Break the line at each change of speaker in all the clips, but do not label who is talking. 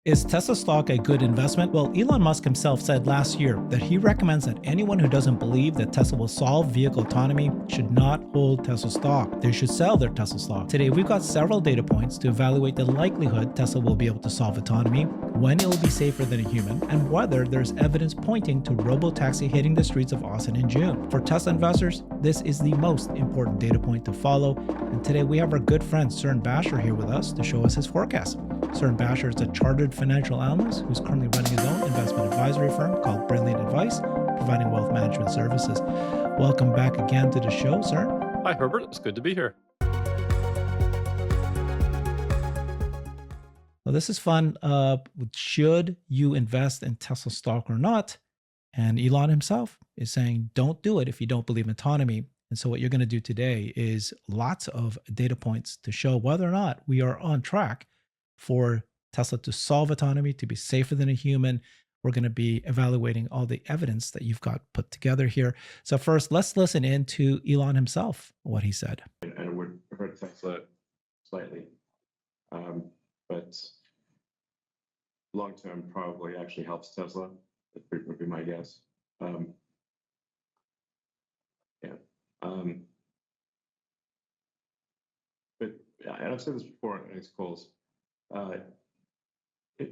Is Tesla stock a good investment? Well, Elon Musk himself said last year that he recommends that anyone who doesn't believe that Tesla will solve vehicle autonomy should not hold Tesla stock. They should sell their Tesla stock. Today, we've got several data points to evaluate the likelihood Tesla will be able to solve autonomy, when it will be safer than a human, and whether there's evidence pointing to Robotaxi hitting the streets of Austin in June. For Tesla investors, this is the most important data point to follow. And today, we have our good friend Cern Basher here with us to show us his forecast. Cern Basher is a chartered financial analyst who's currently running his own investment advisory firm called BrilliantAdvice, providing wealth management services. Welcome back again to the show, Cern.
Hi, Herbert. It's good to be here.
Well, this is fun. Should you invest in Tesla stock or not? And Elon himself is saying, don't do it if you don't believe in autonomy. And so what you're going to do today is lots of data points to show whether or not we are on track for Tesla to solve autonomy, to be safer than a human. We're going to be evaluating all the evidence that you've got put together here. So first, let's listen in to Elon himself, what he said.
And it would hurt Tesla slightly, but long-term probably actually helps Tesla. That would be my guess. But and I've said this before on these calls. The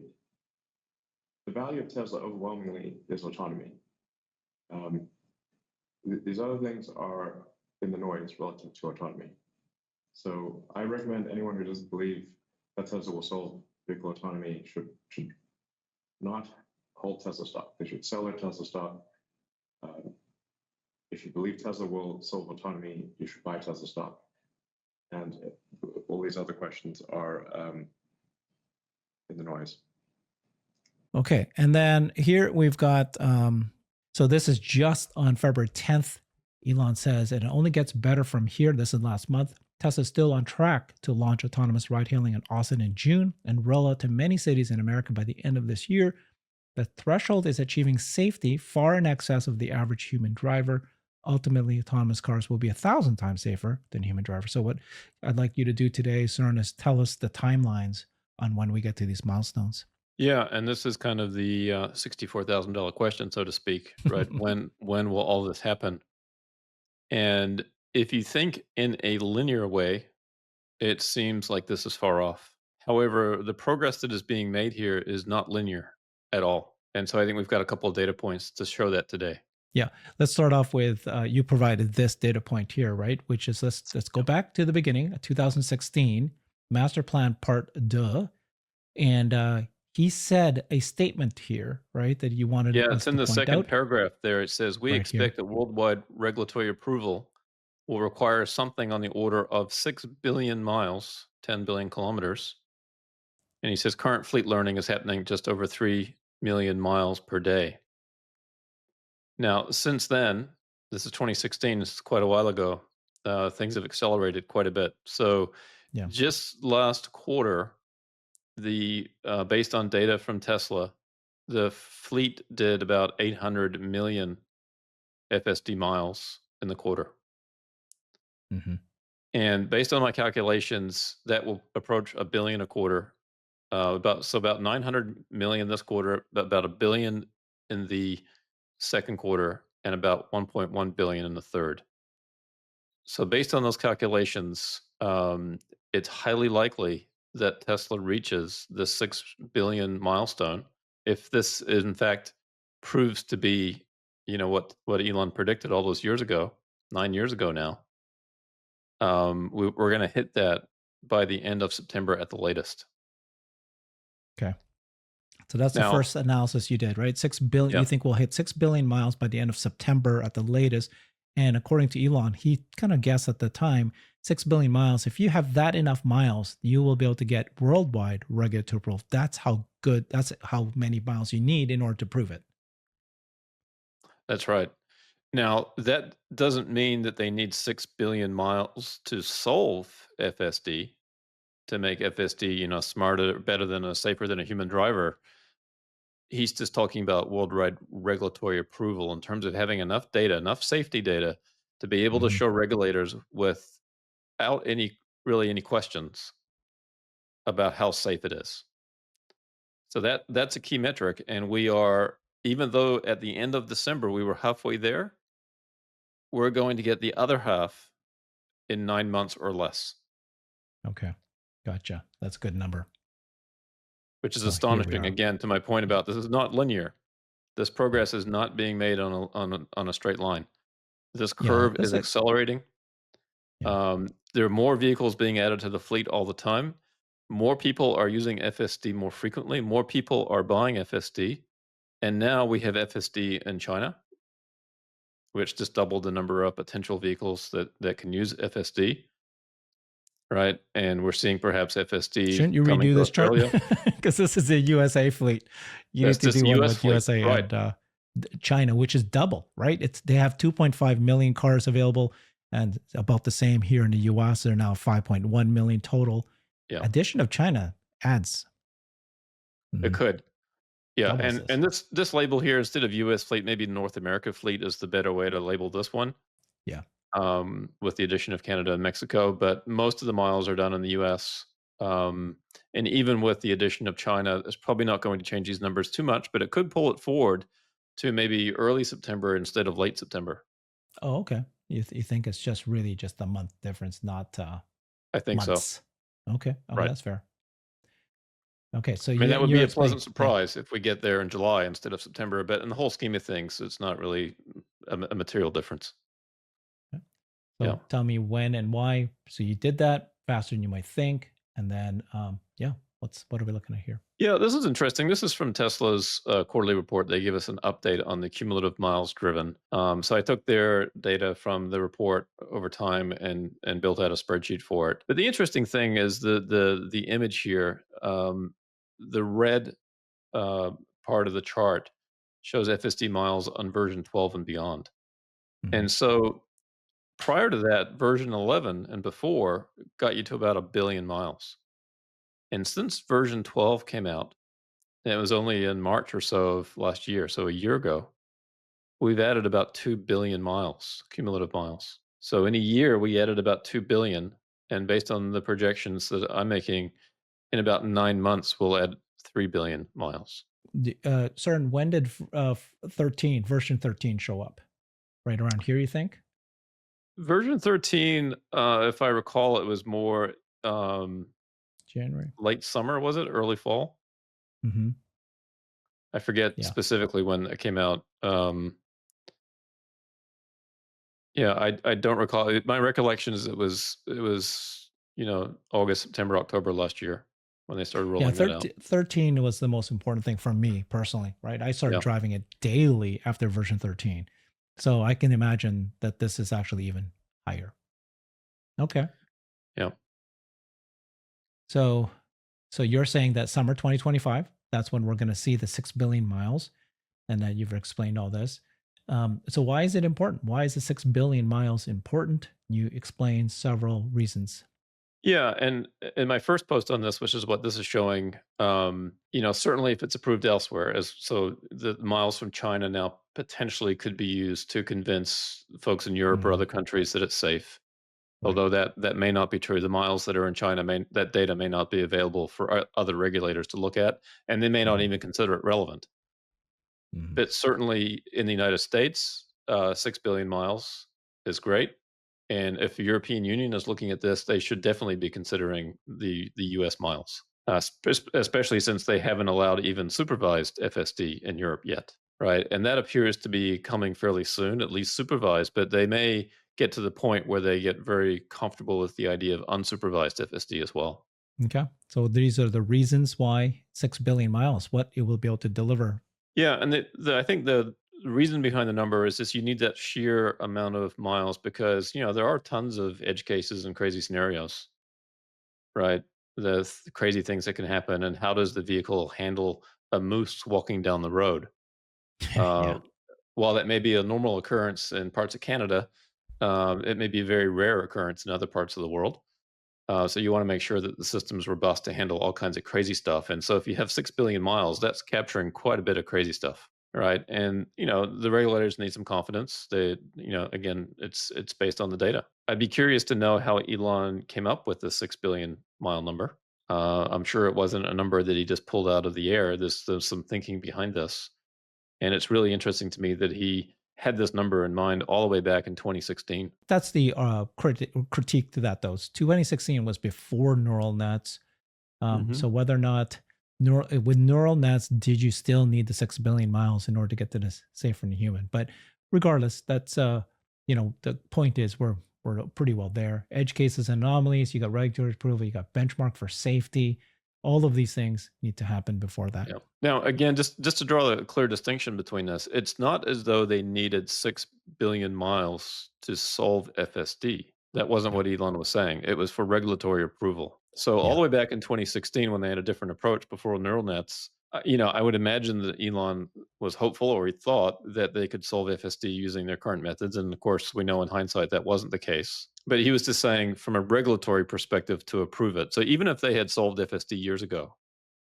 value of Tesla overwhelmingly is autonomy. These other things are in the noise relative to autonomy. So I recommend anyone who doesn't believe that Tesla will solve vehicle autonomy should not hold Tesla stock. They should sell their Tesla stock. If you believe Tesla will solve autonomy, you should buy Tesla stock. And all these other questions are in the noise.
Okay, and then here we've got, so this is just on February 10th. Elon says, and it only gets better from here. This is last month. Tesla's still on track to launch autonomous ride-hailing in Austin in June and roll out to many cities in America by the end of this year. The threshold is achieving safety far in excess of the average human driver. Ultimately, autonomous cars will be 1,000 times safer than human drivers. So what I'd like you to do today, Cern, is tell us the timelines on when we get to these milestones.
Yeah, and this is kind of the $64,000 question, so to speak, right? When will all this happen? And if you think in a linear way, it seems like this is far off. However, the progress that is being made here is not linear at all. And so I think we've got a couple of data points to show that today.
Yeah, let's start off with you provided this data point here, right? Which is let's go back to the beginning, 2016 master plan part 2, and he said a statement here, right, that you wanted.
Yeah,
us
it's in
to
the
point
second
out.
paragraph there. It says, we
Right
expect
here.
that worldwide regulatory approval will require something on the order of 6 billion miles, 10 billion kilometers. And he says current fleet learning is happening just over 3 million miles per day. Now, since then, this is 2016, this is quite a while ago, things have accelerated quite a bit. So
Yeah.
just last quarter, based on data from Tesla, the fleet did about 800 million FSD miles in the quarter.
Mm-hmm.
And based on my calculations, that will approach a billion a quarter. About 900 million this quarter, about a billion in the second quarter, and about 1.1 billion in the third. So based on those calculations, it's highly likely that Tesla reaches the 6 billion milestone. If this in fact proves to be, what Elon predicted all those years ago, 9 years ago now, we're going to hit that by the end of September at the latest.
Okay. So that's the
Now,
first analysis you did, right? 6 billion.
yeah.
You think we'll hit 6 billion miles by the end of September at the latest. And according to Elon, he kind of guessed at the time 6 billion miles. If you have that enough miles, you will be able to get worldwide regulatory approval. That's how many miles you need in order to prove it.
That's right. Now, that doesn't mean that they need 6 billion miles to solve FSD, to make FSD, smarter, better than safer than a human driver. He's just talking about worldwide regulatory approval in terms of having enough data, enough safety data to be able to show regulators without any questions about how safe it is. So that's a key metric, and we are, even though at the end of December we were halfway there, we're going to get the other half in 9 months or less,
Okay. Gotcha. That's a good number.
which is
So here we
astonishing.
are.
Again, to my point about this is not linear. This progress is not being made on a straight line. This
Yeah.
curve
That's
is
it.
accelerating.
Yeah.
There are more vehicles being added to the fleet all the time. More people are using FSD more frequently. More people are buying FSD. And now we have FSD in China, which just doubled the number of potential vehicles that can use FSD, right? And we're seeing perhaps FSD
Shouldn't you
coming
redo
to
this chart?
Australia.
Because this is a USA fleet. You
That's
need to
just
do one
US
with
fleet,
USA
right?
and China, which is double, right? They have 2.5 million cars available, and about the same here in the US. They're now 5.1 million total.
Yeah,
Addition of China adds
it could. Yeah,
doubles
and
this.
and this label here, instead of US fleet, maybe North America fleet is the better way to label this one.
Yeah.
With the addition of Canada and Mexico, but most of the miles are done in the US. And even with the addition of China, it's probably not going to change these numbers too much, but it could pull it forward to maybe early September instead of late September.
Oh, okay. You think it's just really just a month difference, not
I think so.
months? Okay. Okay,
Right.
that's fair. Okay, so
I mean, that would
you're
be a
explaining.
pleasant
Yeah.
surprise if we get there in July instead of September, but in the whole scheme of things, it's not really a material difference.
Okay.
Yeah.
So tell me when and why. So you did that faster than you might think, and then yeah, what are we looking at here?
Yeah, this is interesting. This is from Tesla's quarterly report. They give us an update on the cumulative miles driven. So I took their data from the report over time and built out a spreadsheet for it. But the interesting thing is the image here. The red part of the chart shows FSD miles on version 12 and beyond.
Mhm.
And so prior to that, version 11 and before got you to about 1 billion miles. And since version 12 came out, and it was only in March or so of last year, so a year ago, we've added about 2 billion miles, cumulative miles. So in a year, we added about 2 billion. And based on the projections that I'm making, in about 9 months, we'll add 3 billion miles.
Cern, when did 13 version 13 show up? Right around here, you think?
Version 13, if I recall, it was more
January.
late summer, was it? Early fall?
Mm-hmm.
I forget
Yeah.
specifically when it came out. Yeah, I don't recall. My recollection is it was August, September, October last year when they started
Yeah,
rolling that out.
13 was the most important thing for me personally, right? I started
Yeah.
driving it daily after version 13. So I can imagine that this is actually even higher. Okay.
Yeah.
So you're saying that summer 2025, that's when we're going to see the 6 billion miles, and that you've explained all this. So why is it important? Why is the 6 billion miles important? You explain several reasons.
Yeah, and in my first post on this, which is what this is showing, certainly if it's approved elsewhere, as so the miles from China now potentially could be used to convince folks in Europe or
Mhm.
other countries that it's safe.
Right.
Although that may not be true. The miles that are in China that data may not be available for other regulators to look at, and they may not
Mhm.
even consider it relevant.
Mhm.
But certainly in the United States, 6 billion miles is great. And if the European Union is looking at this, they should definitely be considering the US miles, especially since they haven't allowed even supervised FSD in Europe yet, right? And that appears to be coming fairly soon, at least supervised, but they may get to the point where they get very comfortable with the idea of unsupervised FSD as well.
Okay. So these are the reasons why 6 billion miles, what it will be able to deliver.
Yeah, and I think the reason behind the number is just you need that sheer amount of miles because there are tons of edge cases and crazy scenarios, right? The crazy things that can happen, and how does the vehicle handle a moose walking down the road?
Yeah.
Uh, while that may be a normal occurrence in parts of Canada, it may be a very rare occurrence in other parts of the world. So you want to make sure that the system's robust to handle all kinds of crazy stuff. And so if you have 6 billion miles, that's capturing quite a bit of crazy stuff, right? And the regulators need some confidence. Again, it's based on the data. I'd be curious to know how Elon came up with the 6 billion mile number. I'm sure it wasn't a number that he just pulled out of the air. There's some thinking behind this. And it's really interesting to me that he had this number in mind all the way back in 2016.
That's the critique to that, though. 2016 was before neural nets. So whether or not with neural nets, did you still need the 6 billion miles in order to get to this safer than human? But regardless, that's the point is we're pretty well there. Edge cases, anomalies, you got regulatory approval, you got benchmark for safety. All of these things need to happen before that.
Yeah. Now, again, just to draw a clear distinction between this, it's not as though they needed 6 billion miles to solve FSD. That wasn't what Elon was saying. It was for regulatory approval. So all the way back in 2016, when they had a different approach before neural nets, I would imagine that Elon was hopeful, or he thought that they could solve FSD using their current methods. And of course, we know in hindsight that wasn't the case. But he was just saying from a regulatory perspective to approve it. So even if they had solved FSD years ago,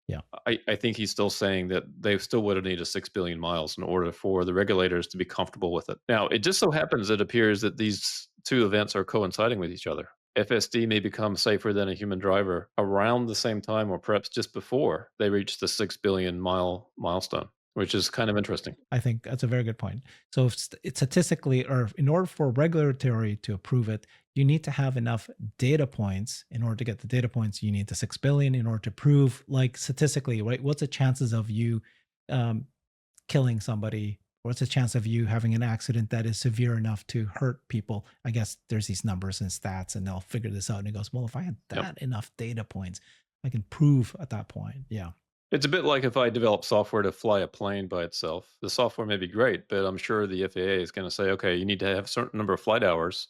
Yeah.
I think he's still saying that they still would have needed 6 billion miles in order for the regulators to be comfortable with it. Now, it just so happens it appears that these two events are coinciding with each other. FSD may become safer than a human driver around the same time, or perhaps just before they reach the 6 billion mile milestone, which is kind of interesting.
I think that's a very good point. So if it's statistically, or in order for regulatory to approve it, you need to have enough data points. In order to get the data points, you need the 6 billion in order to prove, like statistically, right? What's the chances of you killing somebody? What's the chance of you having an accident that is severe enough to hurt people? I guess there's these numbers and stats, and they'll figure this out. And it goes, well, if I had that enough data points, I can prove at that point. Yeah.
It's a bit like if I develop software to fly a plane by itself. The software may be great, but I'm sure the FAA is going to say, okay, you need to have a certain number of flight hours,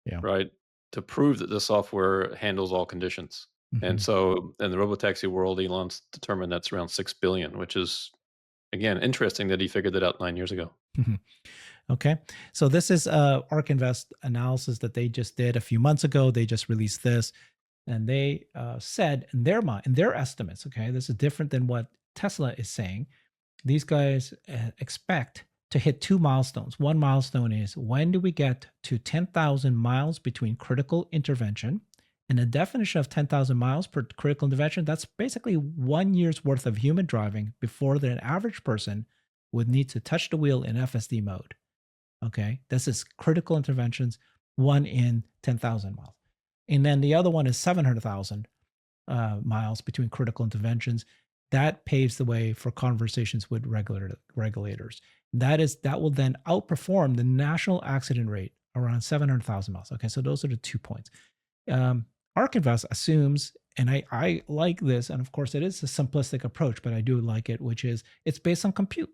Yeah.
right, to prove that the software handles all conditions. And so in the robotaxi world, Elon's determined that's around 6 billion, which is, again, interesting that he figured that out 9 years ago.
Okay. So this is ARK Invest analysis that they just did a few months ago. They just released this. And they said in their mind, in their estimates, okay, this is different than what Tesla is saying. These guys expect to hit two milestones. One milestone is, when do we get to 10,000 miles between critical intervention? And the definition of 10,000 miles per critical intervention, that's basically 1 year's worth of human driving before an average person would need to touch the wheel in FSD mode. Okay, this is critical interventions, 1 in 10,000 miles. And then the other one is 700,000 miles between critical interventions. That paves the way for conversations with regulators. That will then outperform the national accident rate around 700,000 miles. Okay, so those are the 2 points. ARK Invest assumes, and I like this, and of course it is a simplistic approach, but I do like it, which is it's based on compute.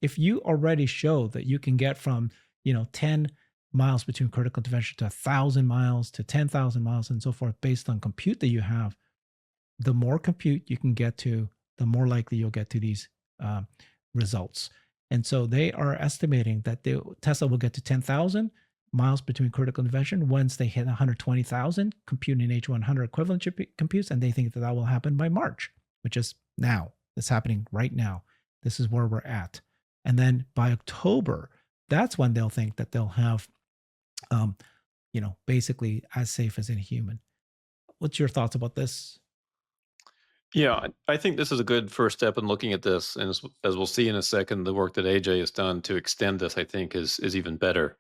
If you already show that you can get from 10 miles between critical intervention to 1,000 miles to 10,000 miles and so forth based on compute that you have, the more compute you can get to, the more likely you'll get to these results. And so they are estimating that Tesla will get to 10,000 miles between critical intervention once they hit 120,000 computing H100 equivalent computes, and they think that will happen by March, which is now. It's happening right now. This is where we're at. And then by October, that's when they'll think that they'll have basically as safe as any human. What's your thoughts about this?
Yeah, I think this is a good first step in looking at this. And as we'll see in a second, the work that AJ has done to extend this, I think, is even better.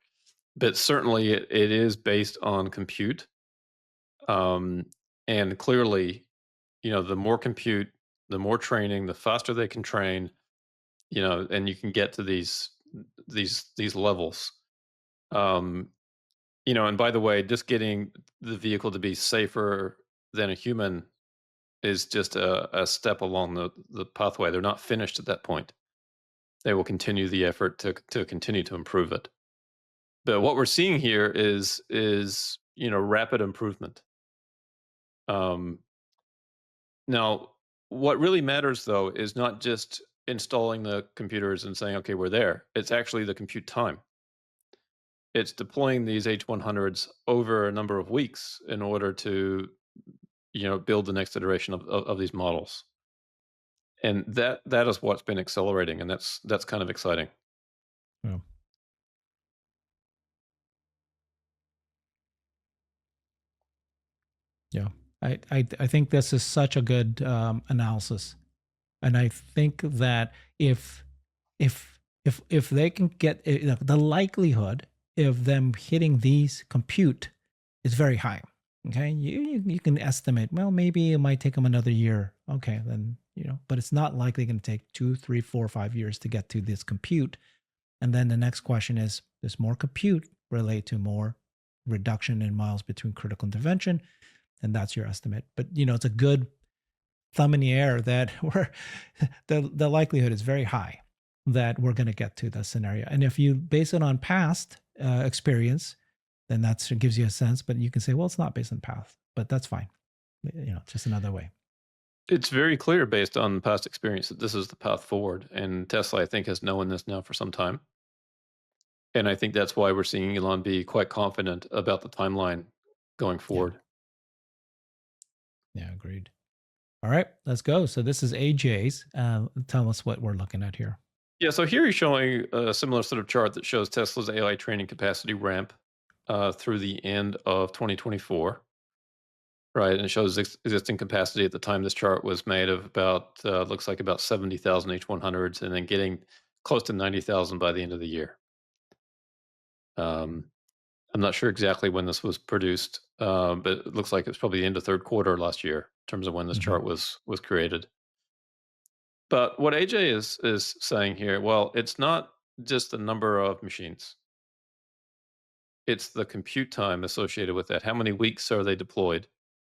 But certainly it is based on compute. And clearly, the more compute, the more training, the faster they can train, and you can get to these levels. And by the way, just getting the vehicle to be safer than a human is just a step along the pathway. They're not finished at that point. They will continue the effort to continue to improve it. But what we're seeing here is rapid improvement. Now, what really matters though is not just installing the computers and saying, okay, we're there. It's actually the compute time. It's deploying these H100s over a number of weeks in order to build the next iteration of these models. And that is what's been accelerating, and that's kind of exciting.
Yeah. Yeah. I think this is such a good analysis, and I think that if they can get the likelihood of them hitting these compute is very high. Okay, you can estimate. Well, maybe it might take them another year. Okay, then but it's not likely going to take 2, 3, 4, 5 years to get to this compute. And then the next question is: does more compute relate to more reduction in miles between critical intervention? And that's your estimate. But it's a good thumb in the air that the likelihood is very high that we're going to get to the scenario. And if you base it on past experience, then that gives you a sense. But you can say, well, it's not based on past, but that's fine. Just another way.
It's very clear based on past experience that this is the path forward. And Tesla, I think, has known this now for some time. And I think that's why we're seeing Elon be quite confident about the timeline going forward.
Yeah, agreed. All right, let's go. So this is AJ's. Tell us what we're looking at here.
Yeah, so here he's showing a similar sort of chart that shows Tesla's AI training capacity ramp through the end of 2024. Right, and it shows existing capacity at the time this chart was made of about, looks like about 70,000 H100s, and then getting close to 90,000 by the end of the year. I'm not sure exactly when this was produced, but it looks like it's probably the end of third quarter last year in terms of when this chart was created. But what AJ is saying here, well, it's not just the number of machines. It's the compute time associated with that. How many weeks are they deployed?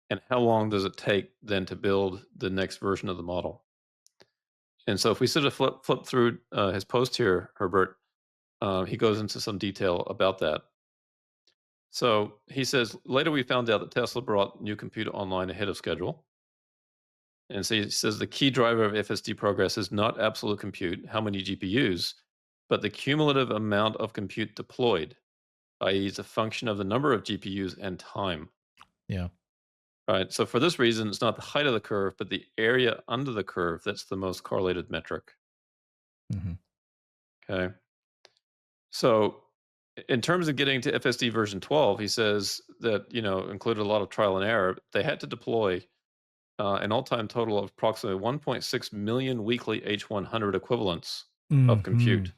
And how long does it take then to build the next version of the model? And so if we sort of flip through his post here, Herbert, he goes into some detail about that. So he says, later we found out that Tesla brought new compute online ahead of schedule. And so he says the key driver of FSD progress is not absolute compute, how many GPUs, but the cumulative amount of compute deployed, i.e. it's a function of the number of GPUs and time.
Yeah.
Right. So for this reason, it's not the height of the curve, but the area under the curve that's the most correlated metric. Okay. So in terms of getting to FSD version 12, he says that, included a lot of trial and error. They had to deploy an all-time total of approximately 1.6 million weekly H100 equivalents of compute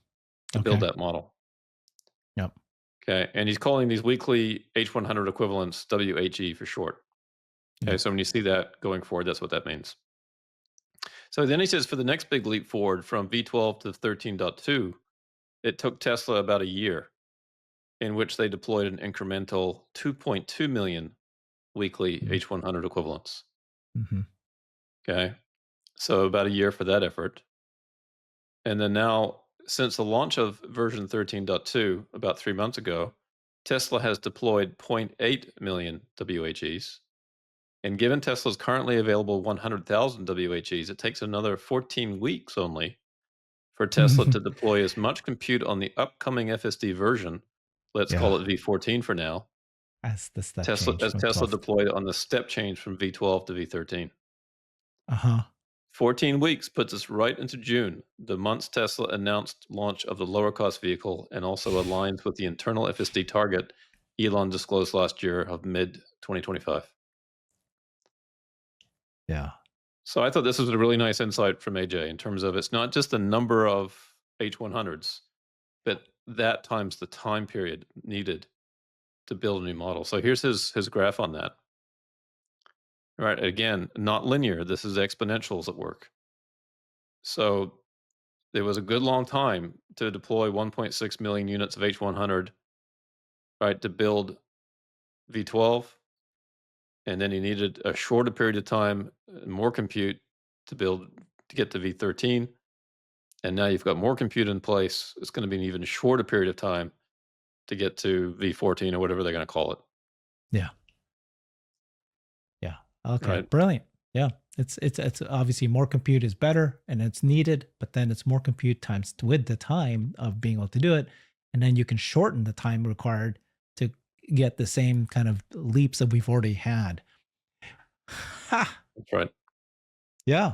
to build that model.
Yep.
Okay. And he's calling these weekly H100 equivalents WHE for short. Okay, so when you see that going forward, that's what that means. So then he says for the next big leap forward from V12 to 13.2, it took Tesla about a year in which they deployed an incremental 2.2 million weekly H100 equivalents. Okay, so about a year for that effort. And then now, since the launch of version 13.2 about 3 months ago, Tesla has deployed 0.8 million WHEs. And given Tesla's currently available 100,000 WHEs, it takes another 14 weeks only for Tesla to deploy as much compute on the upcoming FSD version, let's call it V14 for now,
as the step
Tesla
change
deployed on the step change from V12 to V13. 14 weeks puts us right into June, the months Tesla announced launch of the lower cost vehicle, and also aligns with the internal FSD target Elon disclosed last year of mid-2025.
Yeah.
So I thought this was a really nice insight from AJ in terms of it's not just the number of H100s, but that times the time period needed to build a new model. So here's his graph on that. All right, again, not linear. This is exponentials at work. So there was a good long time to deploy 1.6 million units of H100, right, to build V12. And then he needed a shorter period of time, more compute to get to V13. And now you've got more compute in place. It's going to be an even shorter period of time to get to V14 or whatever they're going to call it.
Yeah. Yeah. Okay.
Right.
Brilliant. Yeah. It's obviously more compute is better and it's needed, but then it's more compute times with the time of being able to do it. And then you can shorten the time required to get the same kind of leaps that we've already had.
That's right.
Yeah.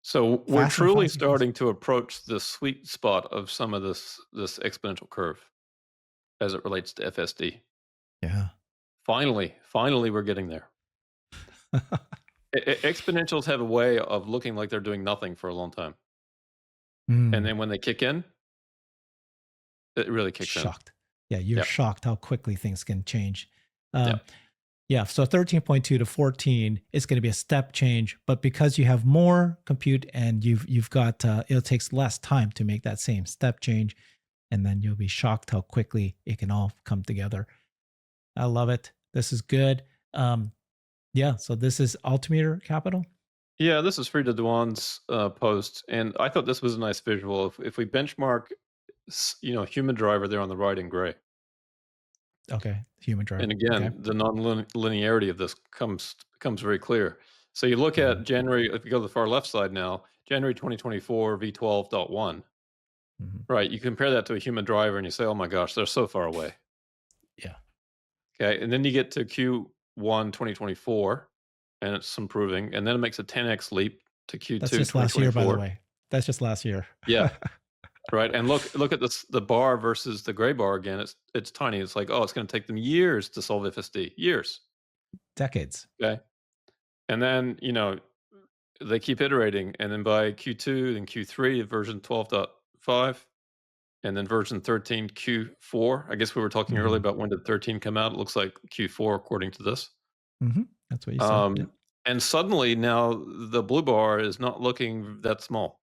So we're truly starting to approach the sweet spot of some of this exponential curve as it relates to FSD.
Yeah.
Finally, we're getting there. Exponentials have a way of looking like they're doing nothing for a long time. And
Mm,
then when they kick in, it really kicks in.
shocked. Yeah, you're
Yeah.
shocked how quickly things can change.
Yeah.
Yeah, so 13.2 to 14 is going to be a step change, but because you have more compute and you've got it takes less time to make that same step change, and then you'll be shocked how quickly it can all come together. I love it. This is good. Yeah, so this is Altimeter Capital.
Yeah, this is Frida Duan's post, and I thought this was a nice visual. If we benchmark, human driver there on the right in gray,
Okay, human driver.
and
Okay.
again, the non-linearity of this becomes very clear. So you look
Mhm,
at January, if you go to the far left side now, January 2024 V12.1,
mhm.
right? You compare that to a human driver, and you say, "Oh my gosh, they're so far away."
Yeah,
Okay, and then you get to Q1 2024, and it's improving, and then it makes a 10x leap to Q2
that's just last year, by the
2024.
way. That's just last year.
Yeah, right. And look at this, the bar versus the gray bar again. It's tiny. It's like, oh, it's going to take them years to solve FSD. Years.
Decades.
Okay. And then, they keep iterating, and then by Q2 and Q3 version 12.5, and then version 13 Q4. I guess we were talking earlier
Mhm,
about when did 13 come out. It looks like Q4 according to this.
mhm. That's what you said. Yeah.
Um, and suddenly now the blue bar is not looking that small.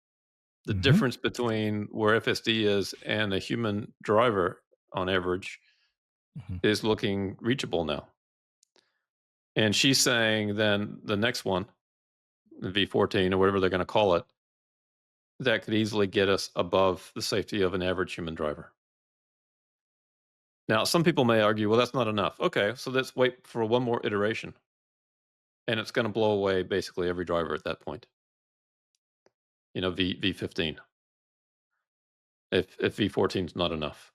The
Mhm,
difference between where FSD is and a human driver on average
mhm.
is looking reachable now. And she's saying then the next one, the V14 or whatever they're going to call it, that could easily get us above the safety of an average human driver. Now, some people may argue, well, that's not enough. Okay, so let's wait for one more iteration, and it's going to blow away basically every driver at that point. V15, if V14 is not enough.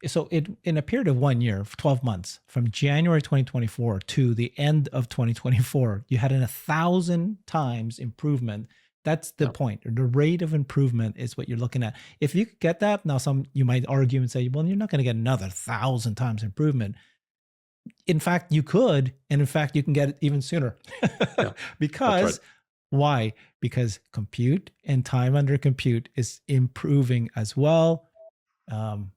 So in a period of 1 year, 12 months, from January 2024 to the end of 2024, you had an 1,000 times improvement. That's the
Yeah.
point. The rate of improvement is what you're looking at. If you could get that, now some you might argue and say, well, you're not going to get another 1,000 times improvement. In fact, you could, and in fact, you can get it even sooner.
Yeah, that's right.
Because why? Because compute and time under compute is improving as well. Um,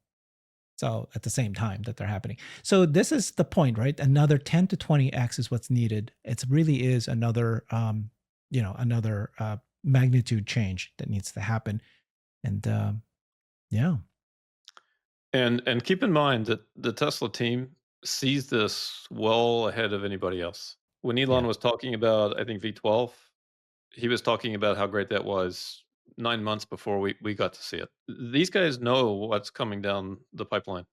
so at the same time that they're happening. So this is the point, right? Another 10 to 20x is what's needed. It really is another, another magnitude change that needs to happen. And yeah,
And keep in mind that the Tesla team sees this well ahead of anybody else. When Elon
yeah,
was talking about, I think V12, he was talking about how great that was 9 months before we got to see it. These guys know what's coming down the pipeline.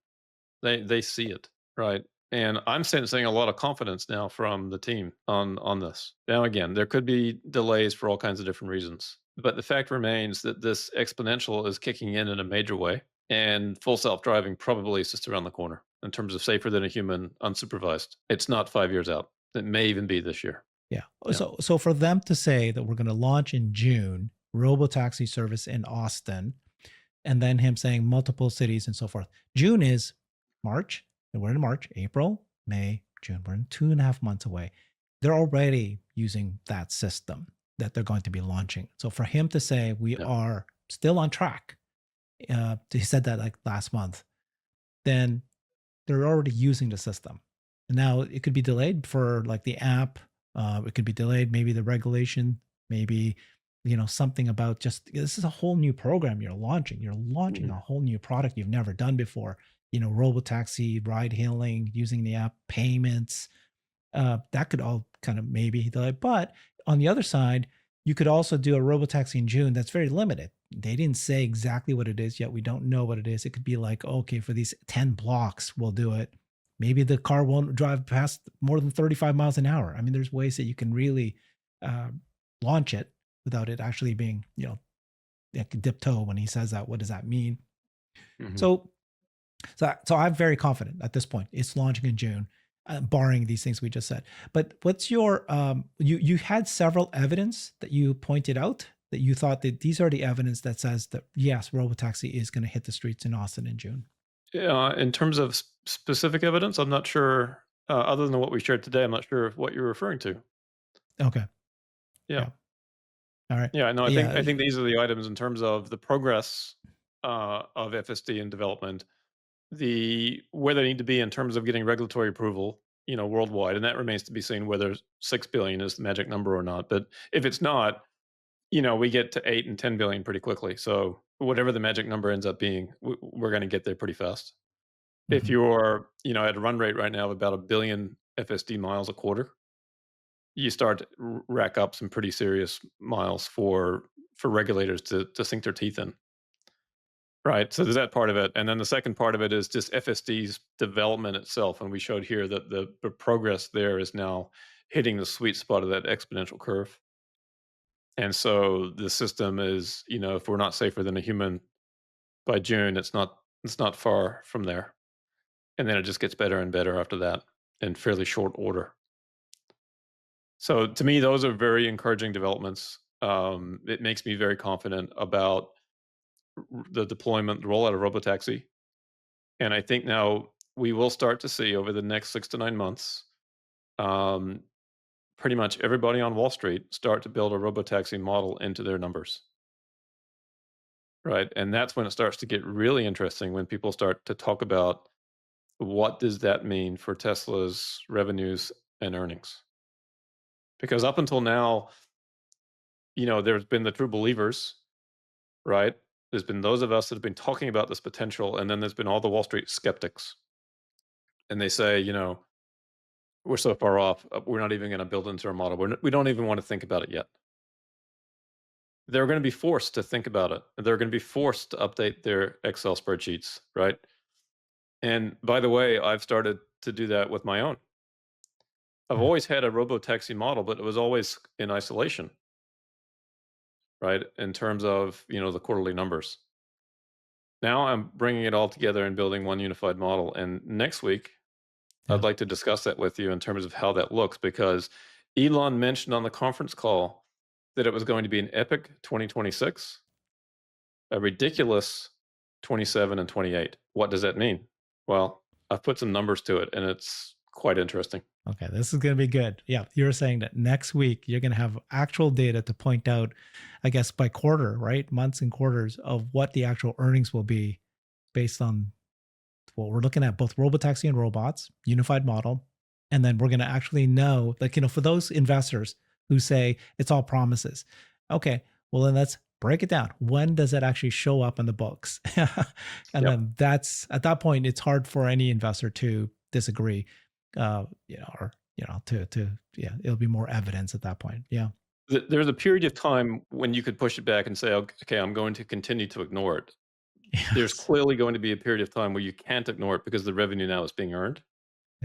They see it, right? And I'm sensing a lot of confidence now from the team on this. Now again, there could be delays for all kinds of different reasons, but the fact remains that this exponential is kicking in a major way, and full self-driving probably is just around the corner in terms of safer than a human unsupervised. It's not 5 years out. It may even be this year.
yeah.
Yeah.
So for them to say that we're going to launch in June, robotaxi service in Austin, and then him saying multiple cities and so forth. June is March, and we're in March, April, May, June. We're in 2.5 months away. They're already using that system that they're going to be launching. So for him to say we
Yeah.
are still on track, he said that like last month, then they're already using the system. And now it could be delayed for like the app. It could be delayed, maybe the regulation, maybe something about just this is a whole new program you're launching. You're launching
Mhm.
a whole new product you've never done before. Robotaxi, ride hailing, using the app, payments. That could all kind of maybe delay. But on the other side, you could also do a robotaxi in June that's very limited. They didn't say exactly what it is yet. We don't know what it is. It could be like, okay, for these 10 blocks, we'll do it. Maybe the car won't drive past more than 35 miles an hour. I mean, there's ways that you can really uh, launch it without it actually being, like a dip toe when he says that. What does that mean?
Mhm.
So so I'm very confident at this point. It's launching in June, barring these things we just said. But what's your you had several evidence that you pointed out that you thought that these are the evidence that says that yes, robotaxi is going to hit the streets in Austin in June.
Yeah, in terms of specific evidence, I'm not sure. Other than what we shared today, I'm not sure what you're referring to.
Okay.
Yeah.
All right.
Yeah, no, I
Yeah.
think these are the items in terms of the progress of FSD in development, the where they need to be in terms of getting regulatory approval, worldwide, and that remains to be seen whether 6 billion is the magic number or not. But if it's not, we get to 8 and 10 billion pretty quickly. So whatever the magic number ends up being, we're going to get there pretty fast. If
Mhm.
you're, at a run rate right now of about 1 billion FSD miles a quarter, you start to rack up some pretty serious miles for regulators to sink their teeth in. Right. So there's that part of it. And then the second part of it is just FSD's development itself. And we showed here that the progress there is now hitting the sweet spot of that exponential curve. And so the system is, if we're not safer than a human by June, it's not far from there. And then it just gets better and better after that in fairly short order. So to me, those are very encouraging developments. It makes me very confident about the deployment, the rollout of Robotaxi. And I think now we will start to see over the next 6 to 9 months, um, pretty much everybody on Wall Street start to build a Robotaxi model into their numbers. Right. And that's when it starts to get really interesting, when people start to talk about what does that mean for Tesla's revenues and earnings? Because up until now, there's been the true believers, right? There's been those of us that have been talking about this potential, and then there's been all the Wall Street skeptics. And they say, we're so far off, we're not even going to build into our model. We don't even want to think about it yet. They're going to be forced to think about it. They're going to be forced to update their Excel spreadsheets, right? And by the way, I've started to do that with my own. I've always had a Robotaxi model, but it was always in isolation, right? In terms of, the quarterly numbers. Now I'm bringing it all together and building one unified model. And next week,
Yeah.
I'd like to discuss that with you in terms of how that looks, because Elon mentioned on the conference call that it was going to be an epic 2026, a ridiculous 27 and 28. What does that mean? Well, I've put some numbers to it, and it's quite interesting.
Okay, this is going to be good. Yeah, you're saying that next week you're going to have actual data to point out, I guess, by quarter, right? Months and quarters of what the actual earnings will be based on what we're looking at, both robotaxi and robots, unified model. And then we're going to actually know, like, for those investors who say it's all promises. Okay, well, then let's break it down. When does it actually show up in the books? And then that's, at that point, it's hard for any investor to disagree, or, it'll be more evidence at that point. Yeah.
There's a period of time when you could push it back and say, okay, I'm going to continue to ignore it.
Yes.
There's clearly going to be a period of time where you can't ignore it because the revenue now is being earned,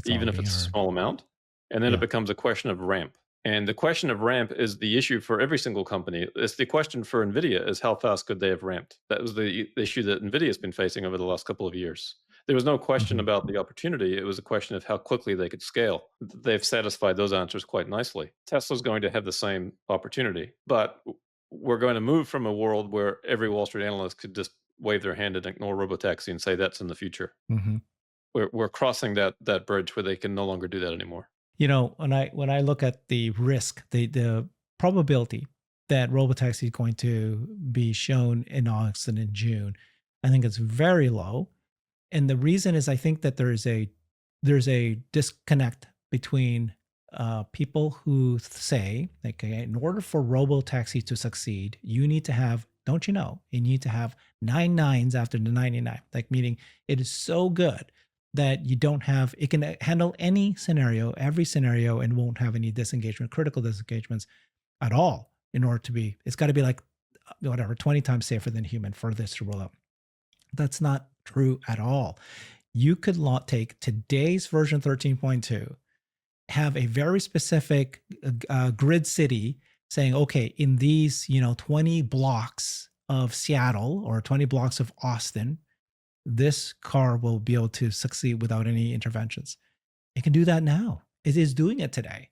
even if it's a small amount. And then it becomes a question of ramp. And the question of ramp is the issue for every single company. It's the question for NVIDIA is how fast could they have ramped? That was the issue that NVIDIA has been facing over the last couple of years. There was no question about the opportunity. It was a question of how quickly they could scale. They've satisfied those answers quite nicely. Tesla's going to have the same opportunity, but we're going to move from a world where every Wall Street analyst could just wave their hand and ignore Robotaxi and say that's in the future. We're crossing that bridge where they can no longer do that anymore.
When I look at the risk, the probability that Robotaxi is going to be shown in August and in June, I think it's very low. And the reason is I think that there's a disconnect between people who say, okay, in order for Robotaxi to succeed, you need to have, don't you know, you need to have 9 nines after the 99, like meaning it is so good that you don't have, it can handle any scenario, every scenario, and won't have any disengagement, critical disengagements at all in order to be, it's got to be like, whatever, 20 times safer than human for this to roll out. That's not true at all. You could take today's version 13.2, have a very specific grid city saying, okay, in these, 20 blocks of Seattle or 20 blocks of Austin, this car will be able to succeed without any interventions. It can do that now. It is doing it today.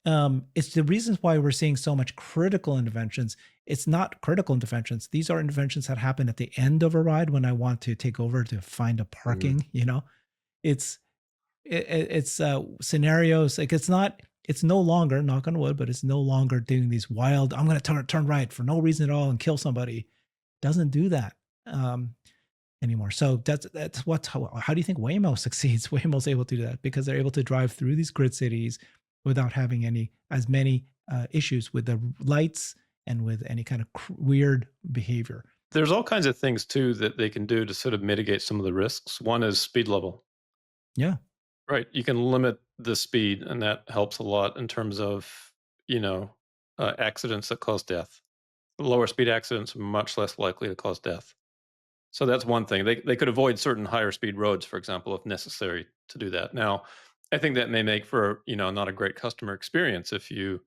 It's the reasons why we're seeing so much critical interventions. It's not critical interventions. These are interventions that happen at the end of a ride when I want to take over to find a parking. It's scenarios like it's it's no longer, knock on wood, but it's no longer doing these wild, I'm going to turn right for no reason at all and kill somebody. Doesn't do that anymore. So that's what, how do you think Waymo succeeds? Waymo's able to do that because they're able to drive through these grid cities without having as many issues with the lights and with any kind of weird behavior.
There's all kinds of things too that they can do to sort of mitigate some of the risks. One is speed level.
Yeah.
Right. You can limit the speed, and that helps a lot in terms of, accidents that cause death. Lower speed accidents are much less likely to cause death. So that's one thing. They could avoid certain higher speed roads, for example, if necessary to do that. Now, I think that may make for, not a great customer experience if you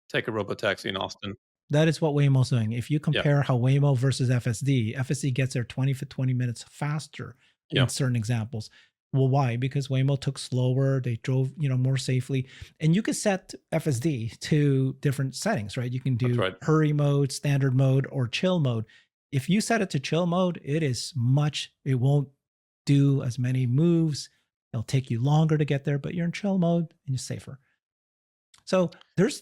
take a robotaxi in Austin.
That is what Waymo's doing. If you
Yeah.
compare how Waymo versus FSD gets there 20 minutes faster
Yeah.
in certain examples. Well, why? Because Waymo took slower, they drove, more safely. And you can set FSD to different settings, right? You can
That's
do
right.
hurry mode, standard mode, or chill mode. If you set it to chill mode, it won't do as many moves. It'll take you longer to get there, but you're in chill mode and you're safer. So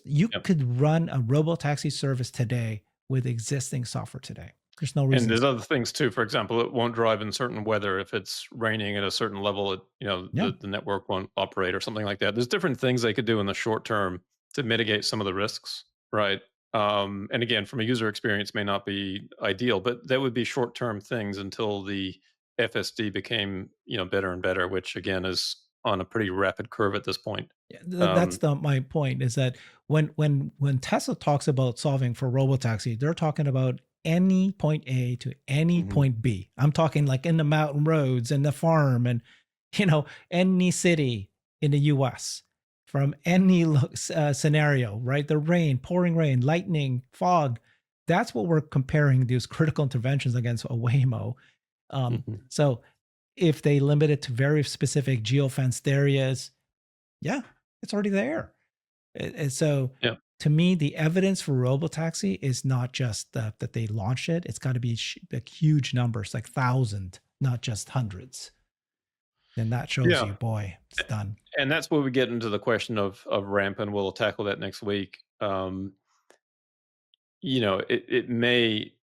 you
Yep.
could run a robotaxi service today with existing software today. There's no reason.
And there's other things too. For example, it won't drive in certain weather. If it's raining at a certain level,
Yeah.
the network won't operate or something like that. There's different things they could do in the short term to mitigate some of the risks, right? And again, from a user experience, may not be ideal, but that would be short term things until the FSD became better and better, which again is on a pretty rapid curve at this point.
Yeah, that's my point is that when Tesla talks about solving for robotaxi, they're talking about any point A to any
Mhm.
point B. I'm talking like in the mountain roads and the farm and any city in the US from any scenario, right? The rain, pouring rain, lightning, fog. That's what we're comparing these critical interventions against a Waymo.
Mhm.
So if they limit it to very specific geofenced areas, yeah, it's already there. And so
Yeah.
to me, the evidence for robotaxi is not just that they launched it. It's got to be like huge numbers, like 1,000, not just hundreds. Then that shows
Yeah.
you, boy, it's done.
And that's where we get into the question of ramp, and we'll tackle that next week.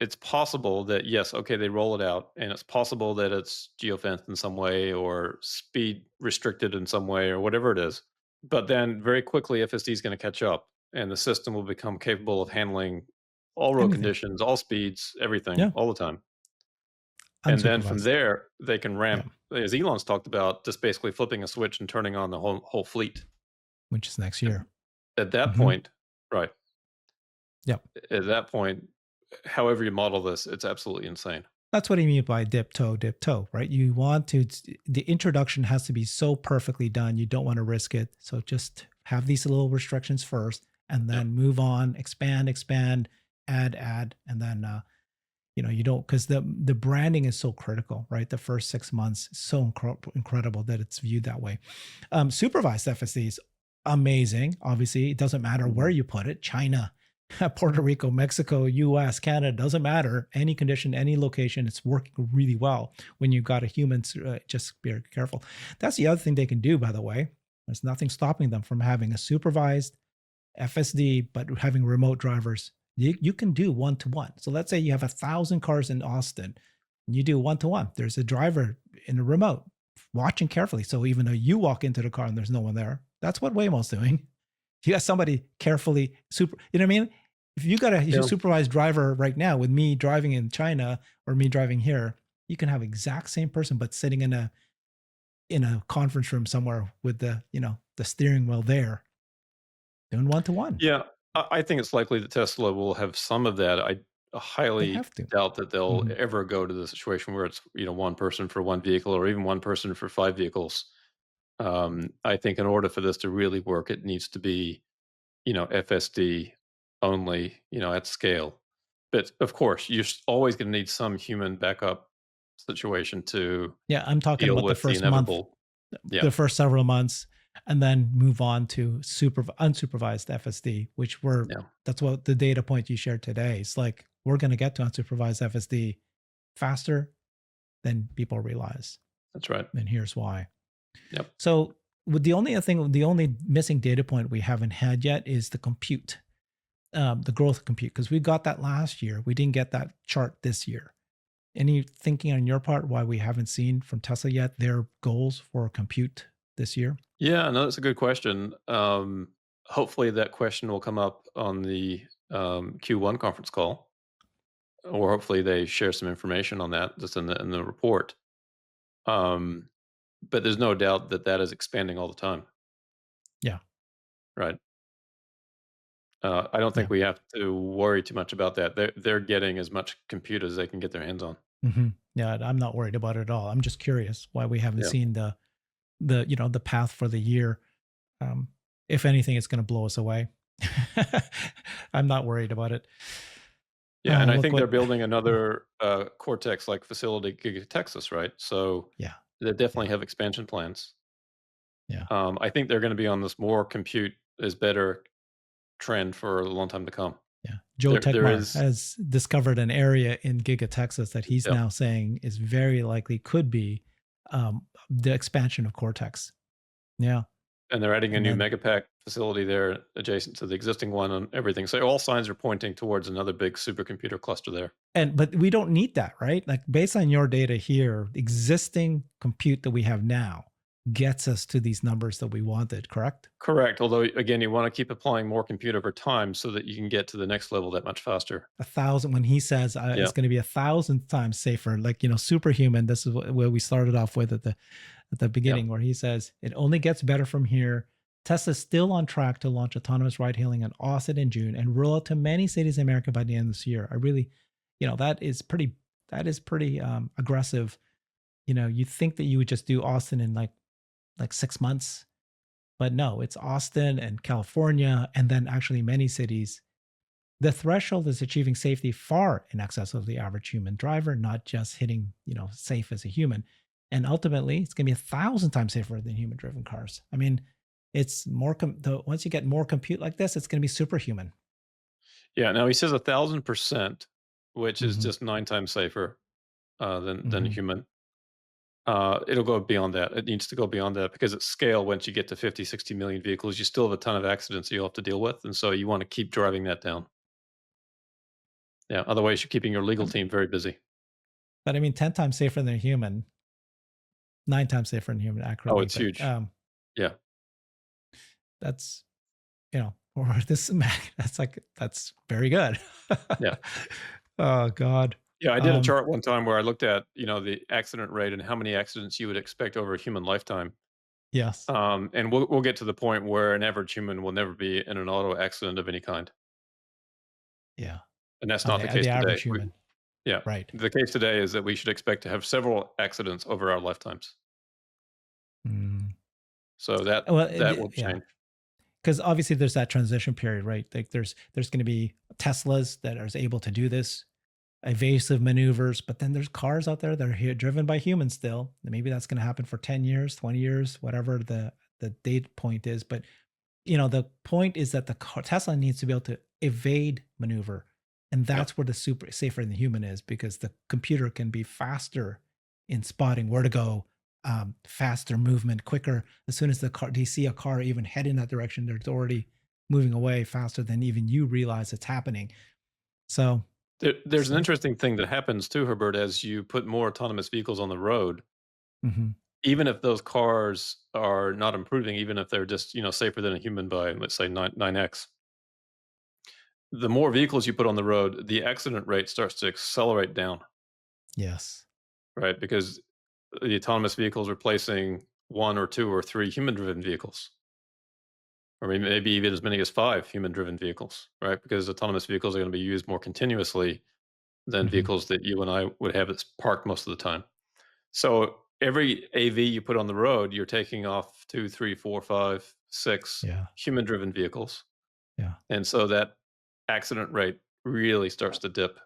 It's possible that yes, okay, they roll it out, and it's possible that it's geofenced in some way or speed restricted in some way or whatever it is. But then very quickly, FSD is going to catch up, and the system will become capable of handling all road
Anything.
conditions, all speeds, everything,
Yeah.
all the time. And then from
Unsupervised.
there, they can ramp, as Elon's talked about, just basically flipping a switch and turning on the whole fleet.
Which is next year.
At that
Mhm.
point, right.
Yep.
At that point, however you model this, it's absolutely insane.
That's what I mean by dip toe, right? You want the introduction has to be so perfectly done. You don't want to risk it. So just have these little restrictions first and then move on, expand, add, and then, you don't, because the branding is so critical, right? The first 6 months is so incredible that it's viewed that way. Supervised FSD is amazing. Obviously, it doesn't matter where you put it. China, Puerto Rico, Mexico, US, Canada, doesn't matter. Any condition, any location, it's working really well when you've got a human. Just be careful. That's the other thing they can do, by the way. There's nothing stopping them from having a supervised FSD, but having remote drivers. You can do one-to-one. So let's say you have 1,000 cars in Austin, and you do one-to-one. There's a driver in a remote watching carefully. So even though you walk into the car and there's no one there, that's what Waymo's doing. You got somebody carefully you know what I mean? If you got a supervised driver right now with me driving in China or me driving here, you can have exact same person, but sitting in a conference room somewhere with the steering wheel there, doing one-to-one.
Yeah, I think it's likely that Tesla will have some of that. I highly
have to.
doubt that they'll
Mhm.
ever go to the situation where it's one person for one vehicle or even one person for 5 vehicles. I think in order for this to really work, it needs to be FSD only, at scale. But of course, you're always going to need some human backup situation to
Yeah, I'm talking
deal
about the
with the
first month,
inevitable. Yeah,
the first several months, and then move on to unsupervised FSD, which
yeah,
that's what the data point you shared today. It's like we're going to get to unsupervised FSD faster than people realize.
that's right.
And here's why.
Yep.
So with the only missing data point we haven't had yet is the compute, the growth of compute, because we got that last year. We didn't get that chart this year. Any thinking on your part why we haven't seen from Tesla yet their goals for compute this year?
Yeah, no, that's a good question. Hopefully that question will come up on the Q1 conference call, or hopefully they share some information on that just in the report. But there's no doubt that that is expanding all the time.
Yeah.
Right. I don't think
Yeah.
we have to worry too much about that. They're getting as much compute as they can get their hands on.
Mm-hmm. Yeah, I'm not worried about it at all. I'm just curious why we haven't
Yeah.
seen the path for the year. If anything, it's going to blow us away. I'm not worried about it.
Yeah, and I
Look
think
what-
they're building another Cortex-like facility, Giga Texas, right? So
Yeah.
they definitely have expansion plans.
Yeah.
I think they're going to be on this more compute is better trend for a long time to come.
Yeah. Joe
There
Tekmar
is-
has discovered an area in Giga Texas that he's
Yeah.
now saying is very likely could be the expansion of Cortex. Yeah.
And they're adding a
And
new
then-
megapack facility there adjacent to the existing one and everything. So all signs are pointing towards another big supercomputer cluster there.
But we don't need that, right? Like based on your data here, existing compute that we have now gets us to these numbers that we wanted, correct?
Correct. Although again, you want to keep applying more compute over time so that you can get to the next level that much faster.
1,000, when he says it's going to be 1,000 times safer, like, superhuman. This is where we started off with at the beginning, where he says it only gets better from here. Tesla's still on track to launch autonomous ride hailing in Austin in June and roll out to many cities in America by the end of this year. I really, that is pretty aggressive. You think that you would just do Austin in like 6 months, but no, it's Austin and California, and then actually many cities. The threshold is achieving safety far in excess of the average human driver, not just hitting, safe as a human. And ultimately, it's going to be 1,000 times safer than human-driven cars. I mean, it's more. Once you get more compute like this, it's going to be superhuman.
Yeah. Now he says 1,000%, which is
Mhm.
just 9 times safer than
Mhm.
human. It'll go beyond that. It needs to go beyond that because at scale, once you get to 50, 60 million vehicles, you still have a ton of accidents you'll have to deal with. And so you want to keep driving that down. Yeah. Otherwise, you're keeping your legal team very busy.
But I mean, 10 times safer than a human, 9 times safer than a human, accurately.
Oh, it's huge. Yeah.
That's, or this that's very good.
Yeah.
Oh God.
Yeah, I did a chart one time where I looked at, the accident rate and how many accidents you would expect over a human lifetime.
Yes.
And we'll get to the point where an average human will never be in an auto accident of any kind.
Yeah.
And that's not the case
the
today.
average human.
Yeah.
Right.
The case today is that we should expect to have several accidents over our lifetimes.
Mm.
So that will change.
Because obviously there's that transition period, right? Like there's going to be Teslas that are able to do this, evasive maneuvers, but then there's cars out there that are driven by humans still. And maybe that's going to happen for 10 years, 20 years, whatever the date point is. But the point is that Tesla needs to be able to evade maneuver. And that's where the super safer than the human is, because the computer can be faster in spotting where to go, faster movement, quicker. As soon as they see a car even head in that direction, they're already moving away faster than even you realize it's happening. So
there's an interesting thing that happens too, Herbert, as you put more autonomous vehicles on the road.
Mm-hmm.
Even if those cars are not improving, even if they're just safer than a human by, let's say, 9x, the more vehicles you put on the road, the accident rate starts to accelerate down.
Yes.
Right, because the autonomous vehicles replacing 1 or 2 or 3 human-driven vehicles, or maybe even as many as 5 human-driven vehicles, right? Because autonomous vehicles are going to be used more continuously than vehicles that you and I would have that's parked most of the time. So every AV you put on the road, you're taking off 2, 3, 4, 5, 6 human-driven vehicles.
Yeah.
And so that accident rate really starts to dip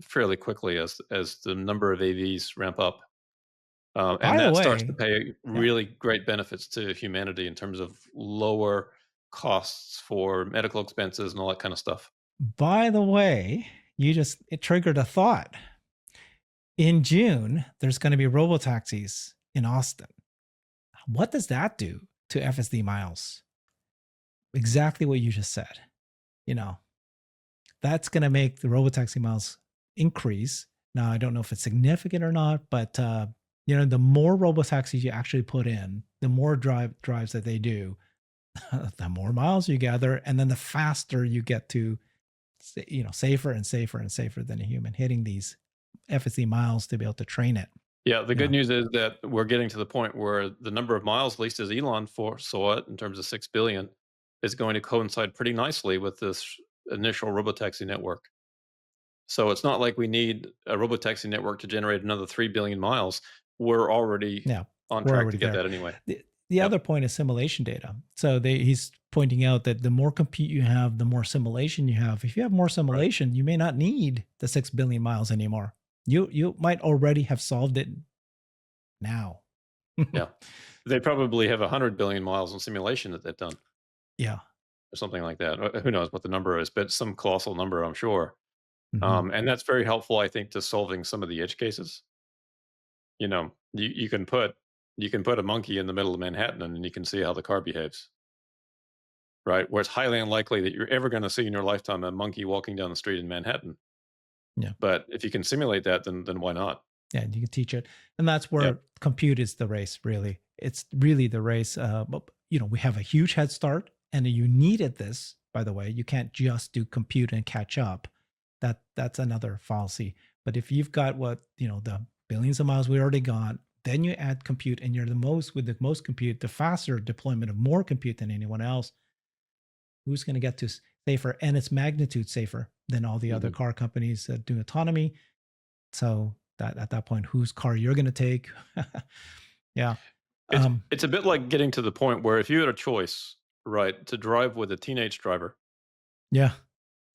fairly quickly as the number of AVs ramp up. And that starts to pay really great benefits to humanity in terms of lower costs for medical expenses and all that kind of stuff.
By the way, it triggered a thought. In June, there's going to be robotaxis in Austin. What does that do to FSD miles? Exactly what you just said. You know, that's going to make the robotaxi miles increase. Now, I don't know if it's significant or not, but the more robotaxis you actually put in, the more drives that they do, the more miles you gather, and then the faster you get to, safer and safer and safer than a human, hitting these FSD miles to be able to train it.
Yeah, the good news is that we're getting to the point where the number of miles, at least as Elon foresaw it in terms of 6 billion, is going to coincide pretty nicely with this initial robotaxi network. So it's not like we need a robotaxi network to generate another 3 billion miles. We're already on track to get that anyway.
The other point is simulation data. So he's pointing out that the more compute you have, the more simulation you have. If you have more simulation, you may not need the 6 billion miles anymore. You might already have solved it now.
Yeah. They probably have 100 billion miles in simulation that they've done.
Yeah.
Or something like that. Who knows what the number is, but some colossal number, I'm sure. And that's very helpful, I think, to solving some of the edge cases. You can put a monkey in the middle of Manhattan and you can see how the car behaves. Right? Where it's highly unlikely that you're ever going to see in your lifetime a monkey walking down the street in Manhattan.
Yeah.
But if you can simulate that, then why not?
Yeah, you can teach it. And that's where compute is the race, really. It's really the race. But, we have a huge head start, and you needed this, by the way. You can't just do compute and catch up. That's another fallacy. But if you've got the billions of miles we already got, then you add compute, and you're with the most compute, the faster deployment of more compute than anyone else. Who's going to get to safer? And it's magnitude safer than all the other car companies that do autonomy. So that at that point, whose car you're going to take? Yeah.
It's a bit like getting to the point where if you had a choice, right, to drive with a teenage driver,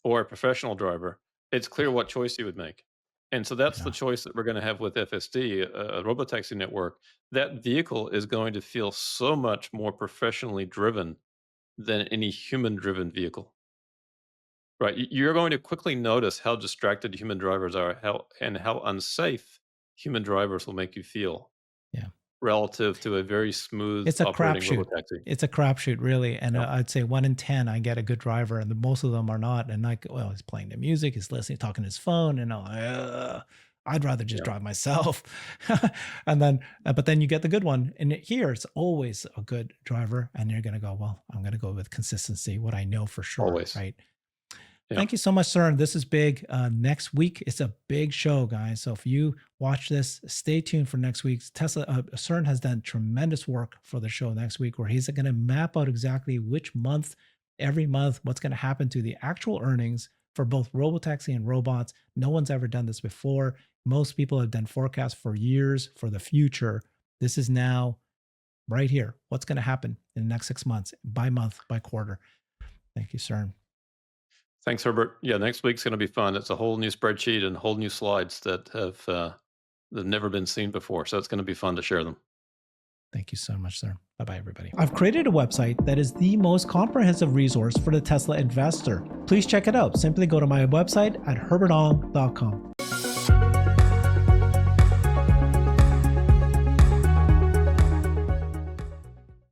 or a professional driver, it's clear what choice you would make. And so that's the choice that we're going to have with FSD, a robotaxi network. That vehicle is going to feel so much more professionally driven than any human-driven vehicle. Right? You're going to quickly notice how distracted human drivers are, how unsafe human drivers will make you feel.
Yeah.
Relative to a very smooth
it's a
operating
crapshoot.
robotaxi.
It's a crapshoot, really. And I'd say 1 in 10, I get a good driver, and most of them are not. And he's playing the music, he's listening, talking to his phone, and I'd rather just drive myself. But then you get the good one. And here, it's always a good driver, and you're going to go, well, I'm going to go with consistency, what I know for sure.
Always.
Right?
Yeah.
Thank you so much, Cern. This is big. Next week, it's a big show, guys. So if you watch this, stay tuned for next week's Tesla. Cern has done tremendous work for the show next week, where he's going to map out exactly which month, every month, what's going to happen to the actual earnings for both robotaxi and robots. No one's ever done this before. Most people have done forecasts for years for the future. This is now right here. What's going to happen in the next 6 months, by month, by quarter. Thank you, Cern.
Thanks, Herbert. Yeah, next week's going to be fun. It's a whole new spreadsheet and whole new slides that have never been seen before. So it's going to be fun to share them.
Thank you so much, sir. Bye-bye, everybody. I've created a website that is the most comprehensive resource for the Tesla investor. Please check it out. Simply go to my website at herbertong.com.